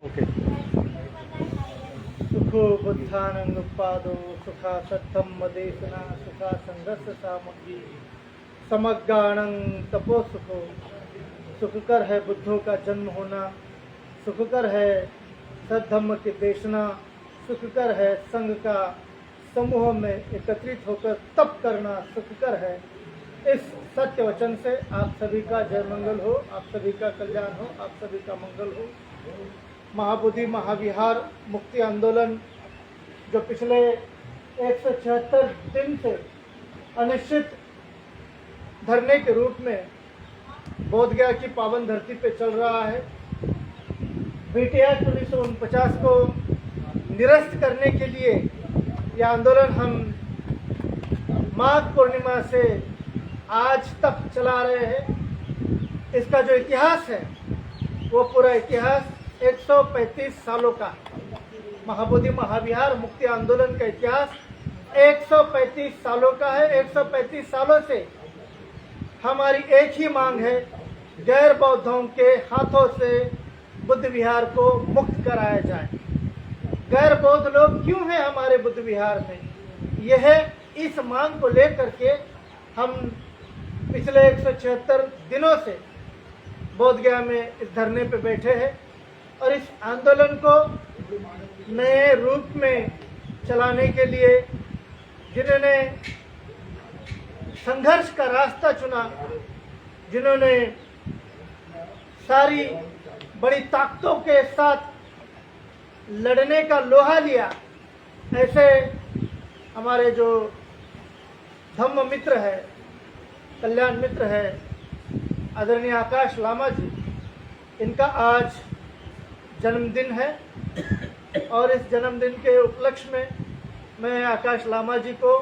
Okay. सुखो बुद्धानंदुपादो सुखा सत्थम मदेशना सुखा संघर्ष सामग्री समग्गाणं तपो सुखो। सुखकर है बुद्धों का जन्म होना, सुखकर है सद्धम्म की देशना, सुखकर है संघ का समूह में एकत्रित होकर तप करना, सुखकर है। इस सत्य वचन से आप सभी का जय मंगल हो, आप सभी का कल्याण हो, आप सभी का मंगल हो। महाबोधि महाविहार मुक्ति आंदोलन जो पिछले 176 दिन से अनिश्चित धरने के रूप में बोधगया की पावन धरती पे चल रहा है। बीटी एक्ट 1949 को निरस्त करने के लिए यह आंदोलन हम माघ पूर्णिमा से आज तक चला रहे हैं। इसका जो इतिहास है वो पूरा इतिहास 135 सालों का, महाबोधि महाविहार मुक्ति आंदोलन का इतिहास 135 सालों का है। 135 सालों से हमारी एक ही मांग है, गैर बौद्धों के हाथों से बुद्ध विहार को मुक्त कराया जाए। गैर बौद्ध लोग क्यों हैं हमारे बुद्ध विहार में, यह इस मांग को लेकर के हम पिछले 176 दिनों से बोधगया में इस धरने पे बैठे हैं और इस आंदोलन को नए रूप में चलाने के लिए जिन्होंने संघर्ष का रास्ता चुना, जिन्होंने सारी बड़ी ताकतों के साथ लड़ने का लोहा लिया, ऐसे हमारे जो धम्म मित्र है, कल्याण मित्र है, आदरणीय आकाश लामा जी, इनका आज जन्मदिन है और इस जन्मदिन के उपलक्ष्य में मैं आकाश लामा जी को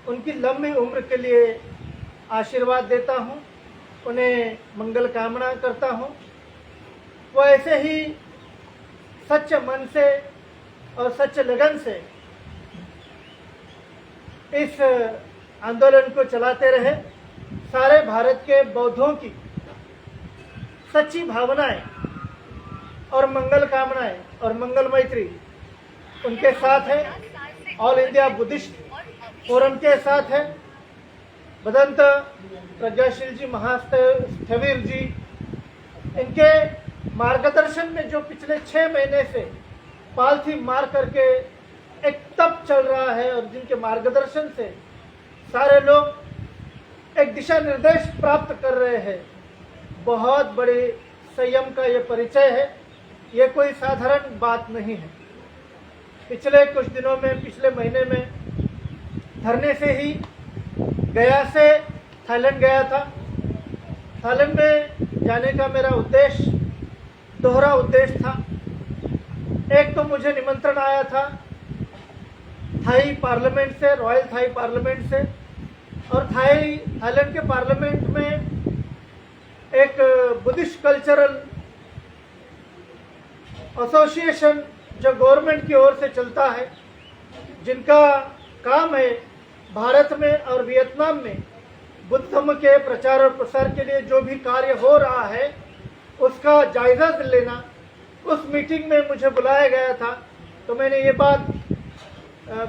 उनकी लंबी उम्र के लिए आशीर्वाद देता हूँ, उन्हें मंगल कामना करता हूँ। वो ऐसे ही सच्चे मन से और सच्चे लगन से इस आंदोलन को चलाते रहे। सारे भारत के बौद्धों की सच्ची भावनाएं और मंगल कामनाएं और मंगल मैत्री उनके साथ है। ऑल इंडिया बुद्धिस्ट फोरम के साथ है। बदंत प्रज्ञाशील जी, महास्थवीर जी, इनके मार्गदर्शन में जो पिछले 6 महीने से पालथी मार करके एक तप चल रहा है और जिनके मार्गदर्शन से सारे लोग एक दिशा निर्देश प्राप्त कर रहे हैं, बहुत बड़े संयम का ये परिचय है। ये कोई साधारण बात नहीं है। पिछले कुछ दिनों में, पिछले महीने में धरने से ही गया से थाईलैंड गया था। थाईलैंड में जाने का मेरा उद्देश्य दोहरा उद्देश्य था। एक तो मुझे निमंत्रण आया था थाई पार्लियामेंट से, रॉयल थाई पार्लियामेंट से, और थाईलैंड के पार्लियामेंट में एक बुद्धिस्ट कल्चरल एसोसिएशन जो गवर्नमेंट की ओर से चलता है, जिनका काम है भारत में और वियतनाम में बुद्ध धर्म के प्रचार और प्रसार के लिए जो भी कार्य हो रहा है उसका जायजा लेना। उस मीटिंग में मुझे बुलाया गया था, तो मैंने ये बात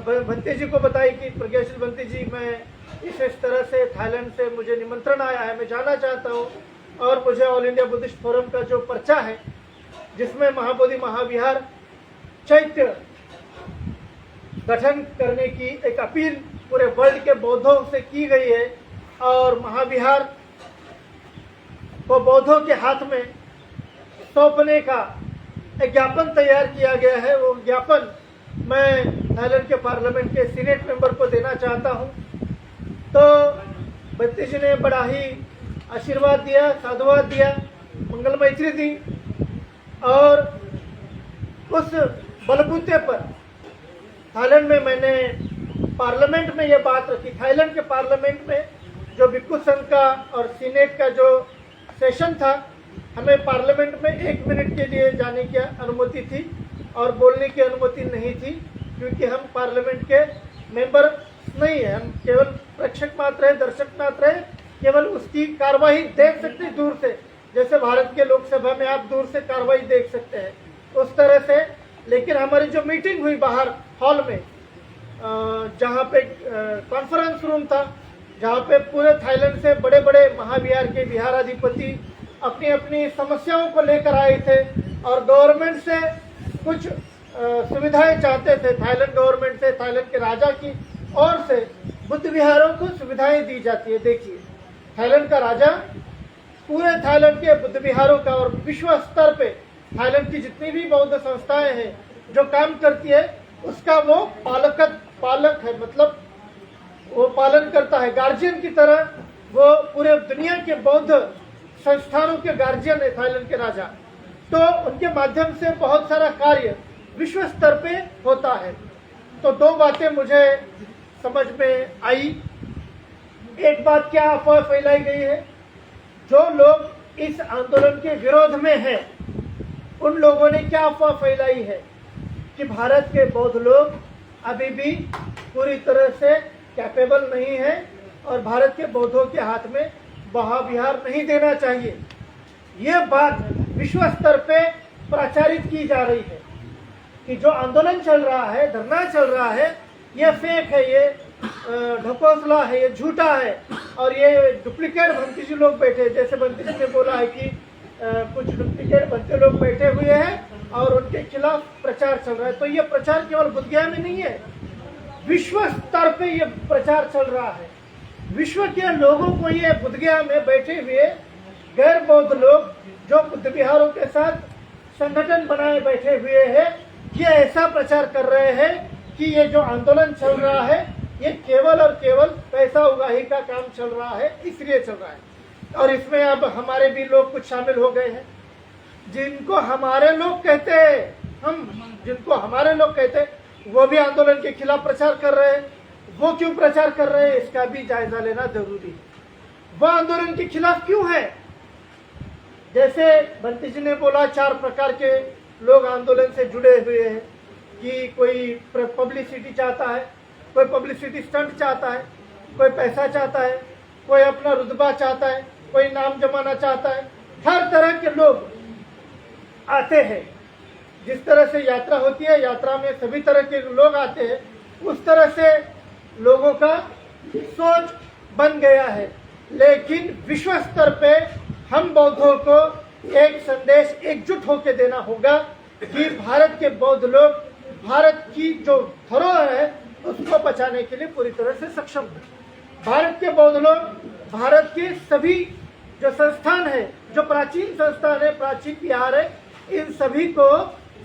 भंते जी को बताई कि प्रज्ञाशील भंते जी, मैं इस तरह से थाईलैंड से मुझे निमंत्रण आया है, मैं जाना चाहता हूँ, और मुझे ऑल इंडिया बुद्धिस्ट फोरम का जो पर्चा है जिसमें महाबोधि महाविहार चैत्य गठन करने की एक अपील पूरे वर्ल्ड के बौद्धों से की गई है और महाविहार को बौद्धों के हाथ में सौंपने का एक ज्ञापन तैयार किया गया है। वो ज्ञापन मैं थाईलैंड के पार्लियामेंट के सीनेट मेंबर को देना चाहता हूं। तो बत्ती जी ने बड़ा ही आशीर्वाद दिया, साधुवाद दिया, मंगल मैत्री दी, और उस बलबूते पर थाईलैंड में मैंने पार्लियामेंट में ये बात रखी। थाईलैंड के पार्लियामेंट में जो भिक्खु संघ का और सीनेट का जो सेशन था, हमें पार्लियामेंट में 1 मिनट के लिए जाने की अनुमति थी और बोलने की अनुमति नहीं थी, क्योंकि हम पार्लियामेंट के मेंबर नहीं है, हम केवल प्रेक्षक मात्र है, दर्शक मात्र है, केवल उसकी कार्रवाई देख सकते दूर से। जैसे भारत के लोकसभा में आप दूर से कार्रवाई देख सकते हैं, उस तरह से। लेकिन हमारी जो मीटिंग हुई बाहर हॉल में, जहाँ पे कॉन्फ्रेंस रूम था, जहाँ पे पूरे थाईलैंड से बड़े बड़े महाविहार के विहाराधिपति अपनी अपनी समस्याओं को लेकर आए थे और गवर्नमेंट से कुछ सुविधाएं चाहते थे। थाईलैंड गवर्नमेंट से, थाईलैंड के राजा की ओर से बुद्ध विहारों को सुविधाएं दी जाती है। देखिए, थाईलैंड का राजा पूरे थाईलैंड के बुद्ध विहारों का और विश्व स्तर पे थाईलैंड की जितनी भी बौद्ध संस्थाएं हैं जो काम करती है, उसका वो पालक है, मतलब वो पालन करता है, गार्जियन की तरह। वो पूरे दुनिया के बौद्ध संस्थानों के गार्जियन है थाईलैंड के राजा। तो उनके माध्यम से बहुत सारा कार्य विश्व स्तर पे होता है। तो दो बातें मुझे समझ में आई। एक बात, क्या अफवाह फैलाई गई है, जो लोग इस आंदोलन के विरोध में हैं, उन लोगों ने क्या अफवाह फैलाई है कि भारत के बौद्ध लोग अभी भी पूरी तरह से कैपेबल नहीं है और भारत के बौद्धों के हाथ में महाविहार नहीं देना चाहिए। ये बात विश्व स्तर पे प्रचारित की जा रही है कि जो आंदोलन चल रहा है, धरना चल रहा है, ये फेक है, ये ढकोसला है, ये झूठा है और ये डुप्लीकेट भंती जी लोग बैठे, जैसे भंती जी ने बोला है कि कुछ डुप्लीकेट भंते लोग बैठे हुए हैं और उनके खिलाफ प्रचार चल रहा है। तो ये प्रचार केवल बुद्धगया में नहीं है, विश्व स्तर पे ये प्रचार चल रहा है। विश्व के लोगों को ये बुद्धगया में बैठे हुए गैर बौद्ध लोग जो बुद्ध विहारों के साथ संगठन बनाए बैठे हुए हैं, ये ऐसा प्रचार कर रहे हैं कि ये जो आंदोलन चल रहा है ये केवल और केवल पैसा उगाही का काम चल रहा है, इसलिए चल रहा है। और इसमें अब हमारे भी लोग कुछ शामिल हो गए हैं, जिनको हमारे लोग कहते हैं, जिनको हमारे लोग कहते हैं, वो भी आंदोलन के खिलाफ प्रचार कर रहे हैं। वो क्यों प्रचार कर रहे हैं, इसका भी जायजा लेना जरूरी है। वो आंदोलन के खिलाफ क्यों है? जैसे बंटी जी ने बोला, 4 प्रकार के लोग आंदोलन से जुड़े हुए हैं कि कोई पब्लिसिटी चाहता है, कोई पब्लिसिटी स्टंट चाहता है, कोई पैसा चाहता है, कोई अपना रुतबा चाहता है, कोई नाम जमाना चाहता है। हर तरह के लोग आते हैं। जिस तरह से यात्रा होती है, यात्रा में सभी तरह के लोग आते हैं, उस तरह से लोगों का सोच बन गया है। लेकिन विश्व स्तर पे हम बौद्धों को एक संदेश एकजुट होकर देना होगा कि भारत के बौद्ध लोग भारत की जो धरोहर है उसको बचाने के लिए पूरी तरह से सक्षम है। भारत के बौद्ध लोग भारत के सभी जो संस्थान है, जो प्राचीन संस्थान है, प्राचीन विहार है, इन सभी को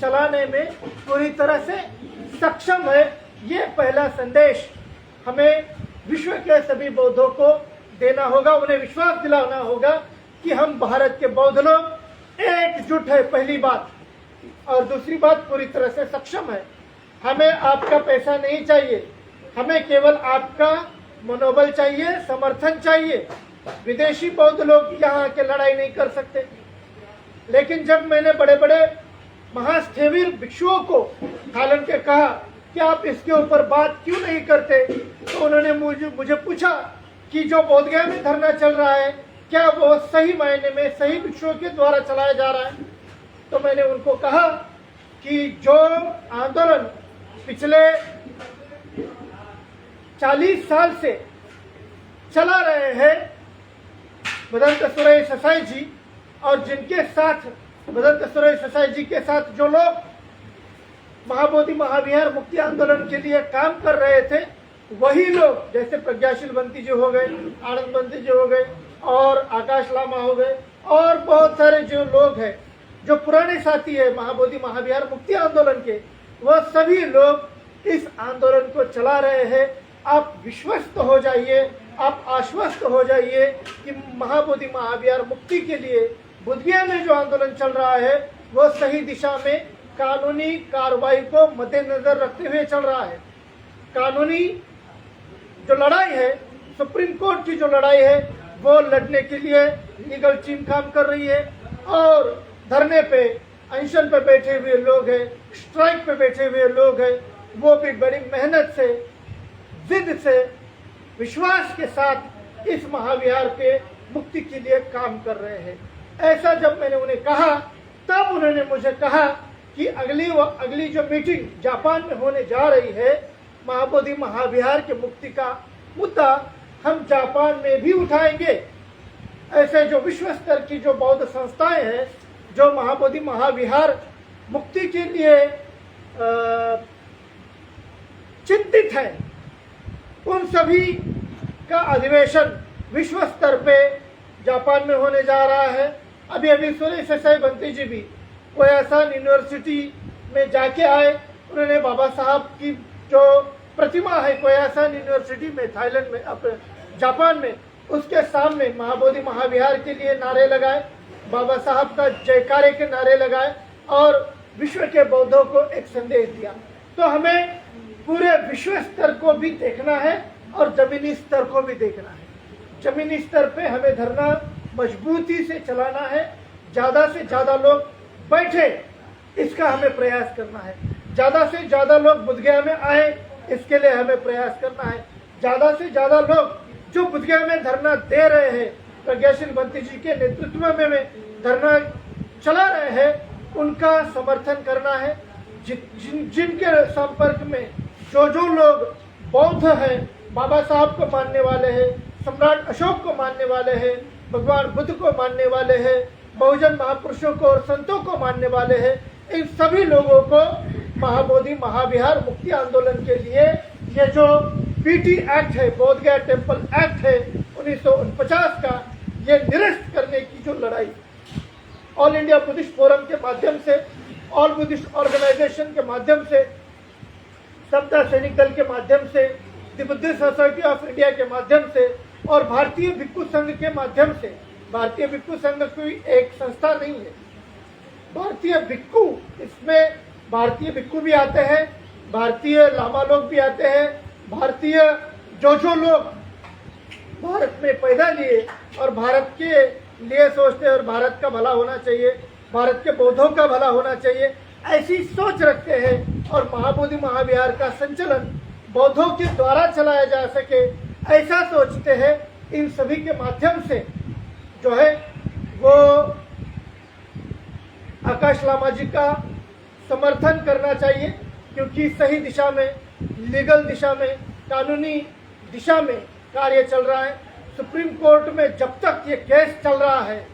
चलाने में पूरी तरह से सक्षम है। ये पहला संदेश हमें विश्व के सभी बौद्धों को देना होगा, उन्हें विश्वास दिलाना होगा कि हम भारत के बौद्ध लोग एकजुट है, पहली बात। और दूसरी बात, पूरी तरह से सक्षम है। हमें आपका पैसा नहीं चाहिए, हमें केवल आपका मनोबल चाहिए, समर्थन चाहिए। विदेशी बौद्ध लोग यहाँ के लड़ाई नहीं कर सकते। लेकिन जब मैंने बड़े बड़े महास्थविर भिक्षुओं को थाईलैंड के कहा कि आप इसके ऊपर बात क्यों नहीं करते, तो उन्होंने मुझे पूछा कि जो बोधगया में धरना चल रहा है, क्या वो सही मायने में सही भिक्षुओं के द्वारा चलाया जा रहा है? तो मैंने उनको कहा कि जो आंदोलन पिछले 40 साल से चला रहे हैं भदंत सुरई ससाई जी, और जिनके साथ भदंत सुरई ससाई जी के साथ जो लोग महाबोधि महाविहार मुक्ति आंदोलन के लिए काम कर रहे थे, वही लोग जैसे प्रज्ञाशील बंती जी हो गए, आनंद बंती जी हो गए और आकाश लामा हो गए और बहुत सारे जो लोग हैं जो पुराने साथी है महाबोधि महाविहार मुक्ति आंदोलन के, वह सभी लोग इस आंदोलन को चला रहे हैं। आप विश्वस्त हो जाइए, आप आश्वस्त हो जाइए कि महाबोधि महाविहार मुक्ति के लिए बोधगया में जो आंदोलन चल रहा है वो सही दिशा में कानूनी कार्रवाई को मद्देनजर रखते हुए चल रहा है। कानूनी जो लड़ाई है, सुप्रीम कोर्ट की जो लड़ाई है, वो लड़ने के लिए लीगल टीम काम कर रही है। और धरने पे, अनशन पे बैठे हुए लोग हैं, स्ट्राइक पे बैठे हुए लोग हैं, वो भी बड़ी मेहनत से, जिद से, विश्वास के साथ इस महाविहार के मुक्ति के लिए काम कर रहे हैं। ऐसा जब मैंने उन्हें कहा, तब उन्होंने मुझे कहा कि अगली जो मीटिंग जापान में होने जा रही है, महाबोधि महाविहार के मुक्ति का मुद्दा हम जापान में भी उठाएंगे। ऐसे जो विश्व स्तर की जो बौद्ध संस्थाएं हैं जो महाबोधि महाविहार मुक्ति के लिए चिंतित है, उन सभी का अधिवेशन विश्व स्तर पे जापान में होने जा रहा है। अभी सुरेश ससाई बंटी जी भी कोयासान यूनिवर्सिटी में जाके आए। उन्होंने बाबा साहब की जो प्रतिमा है कोयासान यूनिवर्सिटी में, थाईलैंड में, अपने जापान में, उसके सामने महाबोधि महाविहार के लिए नारे लगाए, बाबा साहब का जयकारे के नारे लगाए और विश्व के बौद्धों को एक संदेश दिया। तो हमें पूरे विश्व स्तर को भी देखना है और जमीनी स्तर को भी देखना है। जमीनी स्तर पे हमें धरना मजबूती से चलाना है, ज़्यादा से ज़्यादा लोग बैठे इसका हमें प्रयास करना है, ज़्यादा से ज़्यादा लोग बुद्धगया में आए इसके लिए हमें प्रयास करना है, ज़्यादा से ज़्यादा लोग जो बुद्धगया में धरना दे रहे हैं, प्रज्ञाशील बंटी जी के नेतृत्व में धरना चला रहे हैं, उनका समर्थन करना है। जिनके संपर्क में जो लोग बौद्ध हैं, बाबा साहब को मानने वाले हैं, सम्राट अशोक को मानने वाले हैं, भगवान बुद्ध को मानने वाले हैं, बहुजन महापुरुषों को और संतों को मानने वाले हैं, इन सभी लोगों को महाबोधि महाविहार मुक्ति आंदोलन के लिए ये जो पीटी एक्ट है, बोध गया टेम्पल एक्ट है 1949 का, ये निरस्त करने की जो लड़ाई ऑल इंडिया बुद्धिस्ट फोरम के माध्यम से, ऑल बुद्धिस्ट ऑर्गेनाइजेशन के माध्यम से, समता सैनिक दल के माध्यम से, the Buddhist society of India के माध्यम से और भारतीय भिक्खु संघ के माध्यम से। भारतीय भिक्खु संघ कोई एक संस्था नहीं है, भारतीय भिक्खु, इसमें भारतीय भिक्खु भी आते हैं, भारतीय लामा लोग भी आते हैं, भारतीय जो लोग भारत में पैदा लिए और भारत के लिए सोचते हैं और भारत का भला होना चाहिए, भारत के बौद्धों का भला होना चाहिए, ऐसी सोच रखते हैं और महाबोधि महाविहार का संचालन बौद्धों के द्वारा चलाया जा सके ऐसा सोचते हैं। इन सभी के माध्यम से जो है वो आकाश लामा जी का समर्थन करना चाहिए, क्योंकि सही दिशा में, लीगल दिशा में, कानूनी दिशा में कार्य चल रहा है। सुप्रीम कोर्ट में जब तक ये केस चल रहा है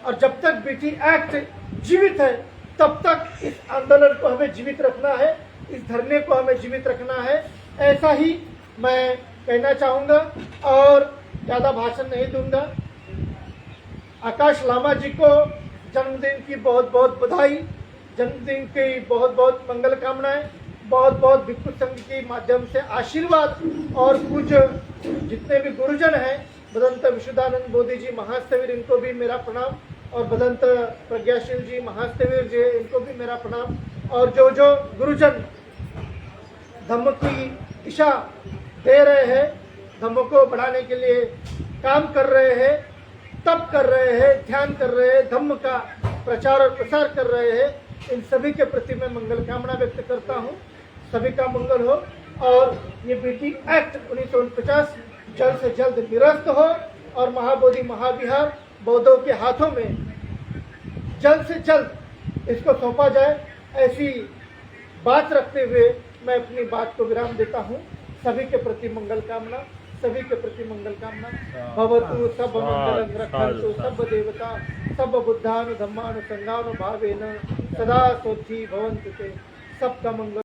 और जब तक बीटी एक्ट जीवित है, तब तक इस आंदोलन को हमें जीवित रखना है, इस धरने को हमें जीवित रखना है, ऐसा ही मैं कहना चाहूँगा और ज़्यादा भाषण नहीं दूंगा। आकाश लामा जी को जन्मदिन की बहुत बहुत बधाई, जन्मदिन की बहुत बहुत मंगल कामनाएं, बहुत बहुत भिक्खु संघ के माध्यम से आशीर्वाद और कुछ जितने भी गुरुजन हैं, भदंत विशुद्धानंद बोधि जी महास्थवीर, इनको भी मेरा प्रणाम, और भदंत प्रज्ञाशील जी महास्थवीर जी, इनको भी मेरा प्रणाम, और जो गुरुजन धम्म की दिशा दे रहे हैं, धम्म को बढ़ाने के लिए काम कर रहे हैं, तप कर रहे हैं, ध्यान कर रहे हैं, धम्म का प्रचार और प्रसार कर रहे हैं, इन सभी के प्रति मैं मंगल कामना व्यक्त करता हूँ। सभी का मंगल हो और ये बीटी एक्ट 1949 जल्द से जल्द निरस्त हो और महाबोधि महाविहार बौद्धों के हाथों में जल्द से जल्द इसको सौंपा जाए, ऐसी बात रखते हुए मैं अपनी बात को विराम देता हूँ। सभी के प्रति मंगल कामना, सभी के प्रति मंगल कामना। भवतु सब मंगलं रक्षन्तु सब देवता सब बुद्धानु धम्मानु संघानु भावेन सदा सोथी भवन्तु ते। सबका मंगल।